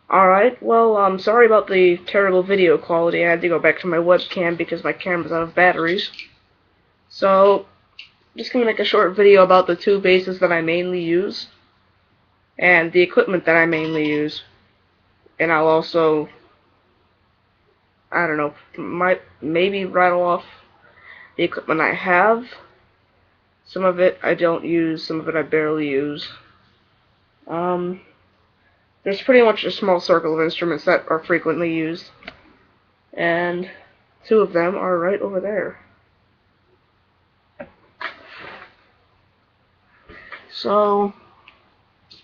Alright, well, sorry about the terrible video quality. I had to go back to my webcam because my camera's out of batteries. So, just gonna make a short video about the two bases that I mainly use, and the equipment that I mainly use. And I'll also, I don't know, maybe rattle off the equipment I have. Some of it I don't use, some of it I barely use. Um, there's pretty much a small circle of instruments that are frequently used, and two of them are right over there. So,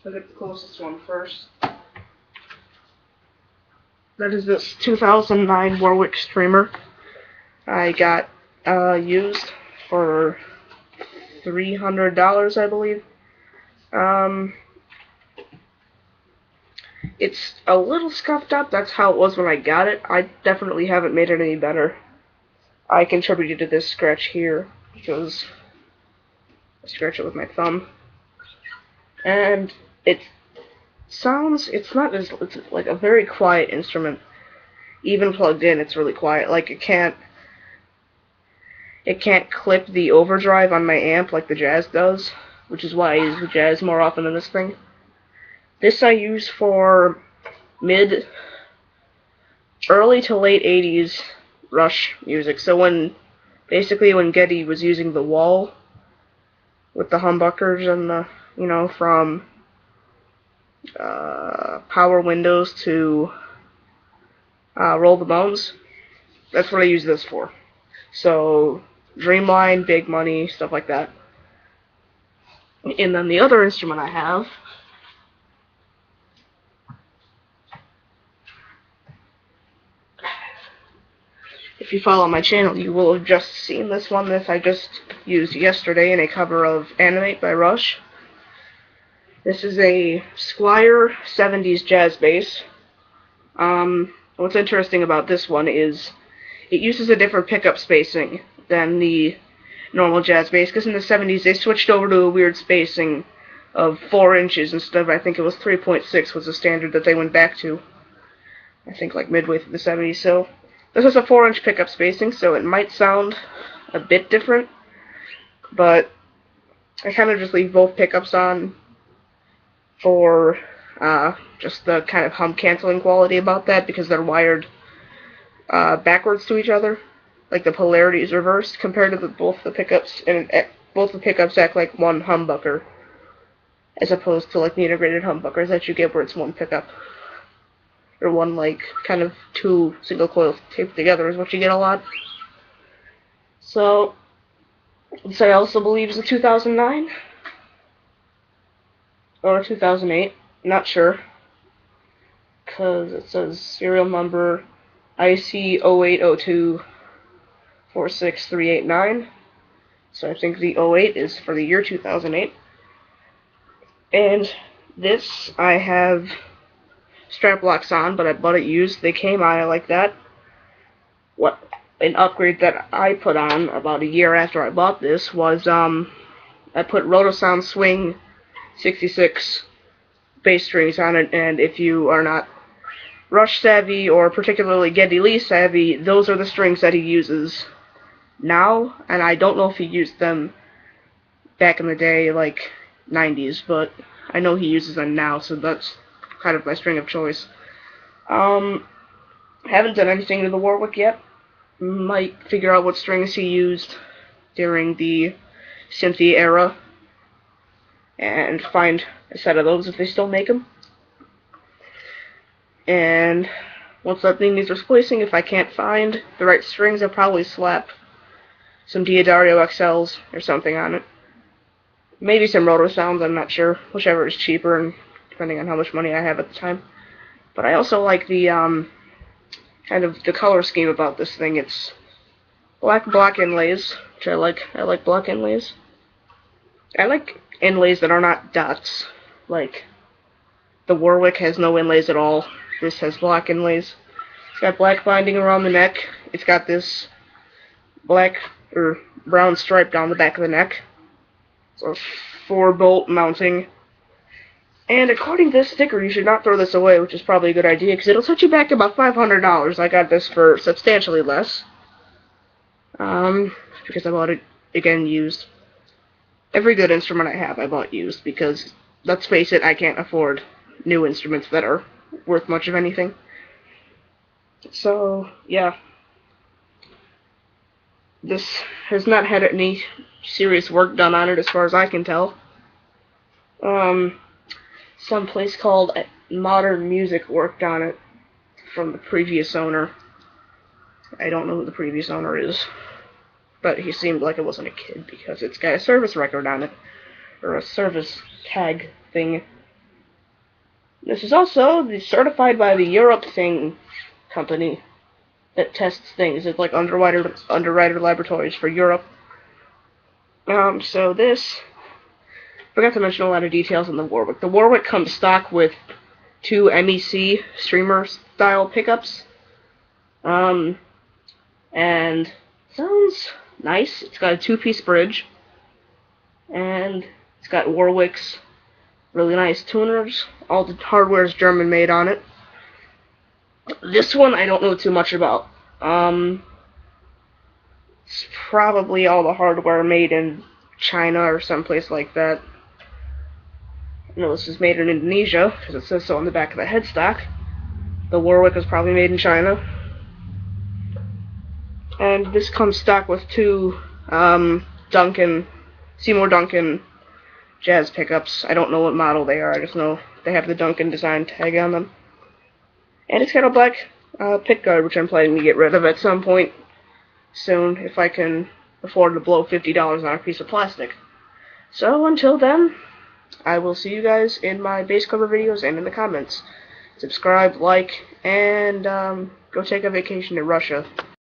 look at the closest one first. That is this 2009 Warwick Streamer. I got used for $300, I believe. It's a little scuffed up. That's how it was when I got it. I definitely haven't made it any better. I contributed to this scratch here because I scratch it with my thumb. And it sounds, it's like a very quiet instrument. Even plugged in, it's really quiet. Like it can't clip the overdrive on my amp like the Jazz does, which is why I use the Jazz more often than this thing. This I use for early to late 80s Rush music. So basically when Geddy was using the wall with the humbuckers and the, from Power Windows to Roll the Bones, that's what I use this for. So Dreamline, Big Money, stuff like that. And then the other instrument I have if you follow my channel, you will have just seen this one that I just used yesterday in a cover of Animate by Rush. This is a Squier 70s jazz bass. What's interesting about this one is it uses a different pickup spacing than the normal jazz bass, because in the 70s they switched over to a weird spacing of 4 inches instead of, I think it was 3.6 was the standard that they went back to, I think like midway through the 70s. So this is a 4-inch pickup spacing, so it might sound a bit different, but I kind of just leave both pickups on for just the kind of hum canceling quality about that, because they're wired backwards to each other, like the polarity is reversed compared to both the pickups, and both the pickups act like one humbucker, as opposed to like the integrated humbuckers that you get where it's one pickup. Or one, like, kind of two single coils taped together is what you get a lot. So, this I also believe is a 2009 or 2008, not sure, because it says serial number IC 0802-46389, so I think the 08 is for the year 2008. And this I have strap locks on, but I bought it used. They came out like that. What an upgrade that I put on about a year after I bought this was I put Rotosound Swing 66 bass strings on it, and if you are not Rush savvy or particularly Geddy Lee savvy, those are the strings that he uses now, and I don't know if he used them back in the day, like 90s, but I know he uses them now, so that's kind of my string of choice. Haven't done anything to the Warwick yet. Might figure out what strings he used during the Cynthia era and find a set of those if they still make them. And once that thing needs replacing, if I can't find the right strings, I'll probably slap some Diodario XLs or something on it. Maybe some Rotosounds, I'm not sure. Whichever is cheaper, and depending on how much money I have at the time. But I also like the kind of the color scheme about this thing. It's black inlays, which I like. I like black inlays. I like inlays that are not dots. Like the Warwick has no inlays at all. This has black inlays. It's got black binding around the neck. It's got this black or brown stripe down the back of the neck. So 4-bolt mounting. And according to this sticker, you should not throw this away, which is probably a good idea, because it'll set you back about $500. I got this for substantially less. Because I bought it, again, used. Every good instrument I have, I bought used, because, let's face it, I can't afford new instruments that are worth much of anything. So, yeah. This has not had any serious work done on it, as far as I can tell. Some place called Modern Music worked on it from the previous owner. I don't know who the previous owner is, but he seemed like it wasn't a kid because it's got a service record on it, or a service tag thing. This is also certified by the Europe Thing company that tests things. It's like Underwriter Laboratories for Europe. So this, forgot to mention a lot of details on the Warwick. The Warwick comes stock with 2 MEC streamer style pickups. And sounds nice. It's got a 2-piece bridge, and it's got Warwick's really nice tuners. All the hardware is German made on it. This one I don't know too much about. It's probably all the hardware made in China or someplace like that. I know this is made in Indonesia, because it says so on the back of the headstock. The Warwick was probably made in China. And this comes stock with 2 Seymour Duncan jazz pickups. I don't know what model they are, I just know they have the Duncan design tag on them. And it's got a black pickguard, which I'm planning to get rid of at some point soon, if I can afford to blow $50 on a piece of plastic. So until then, I will see you guys in my bass cover videos and in the comments. Subscribe, like, and go take a vacation to Russia.